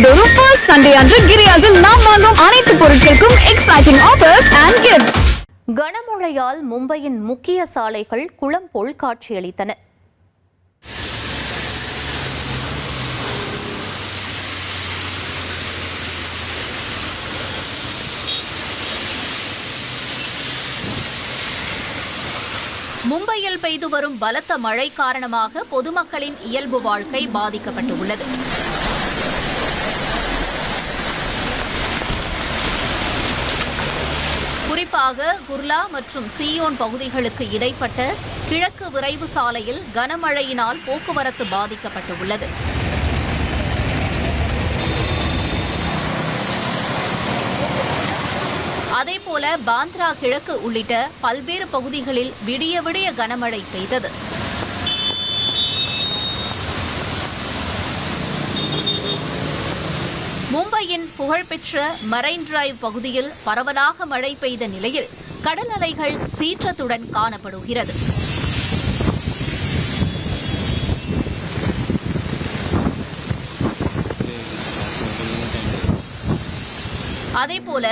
மாதந்தோறும் first Sunday அன்று கிரியாஸில் நாம் வாங்கும் அனைத்து பொருட்களுக்கும் எக்ஸைட்டிங் ஆஃபர்ஸ் அண்ட் கிஃப்ட்ஸ். கனமழையால் மும்பையின் முக்கிய சாலைகள் குளம் போல் காட்சியளித்தன. மும்பையில் பெய்து வரும் பலத்த மழை காரணமாக பொதுமக்களின் இயல்பு வாழ்க்கை பாதிக்கப்பட்டுள்ளது. குறிப்பாக குர்லா மற்றும் சியோன் பகுதிகளுக்கு இடைப்பட்ட கிழக்கு விரைவு சாலையில் கனமழையினால் போக்குவரத்து பாதிக்கப்பட்டுள்ளது. அதேபோல பாந்த்ரா கிழக்கு உள்ளிட்ட பல்வேறு பகுதிகளில் விடிய விடிய கனமழை பெய்தது. மும்பையின் புகழ்பெற்ற மரைன் டிரைவ் பகுதியில் பரவலாக மழை பெய்த நிலையில் கடல் அலைகள் சீற்றத்துடன் காணப்படுகிறது. அதேபோல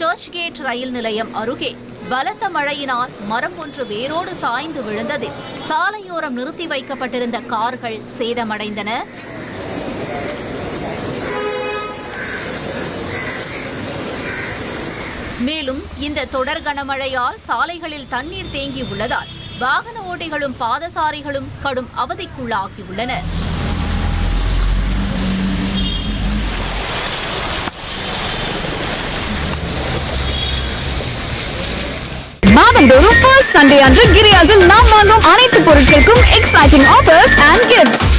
சர்ச் கேட் ரயில் நிலையம் அருகே பலத்த மழையினால் மரம் ஒன்று வேரோடு சாய்ந்து விழுந்ததில் சாலையோரம் நிறுத்தி வைக்கப்பட்டிருந்த கார்கள் சேதமடைந்தன. மேலும் இந்த தொடர் கனமழையால் சாலைகளில் தண்ணீர் தேங்கியுள்ளதால் வாகன ஓட்டிகளும் பாதசாரிகளும் கடும் அவதிக்குள்ளாகியுள்ளனர். மாதந்தோறும் ஃபர்ஸ்ட் சண்டே அன்று கிரியாஸில் நாம் வாங்கும் அனைத்து பொருட்களுக்கும் எக்ஸைட்டிங் ஆஃபர்ஸ் அண்ட் கிஃப்ட்ஸ்.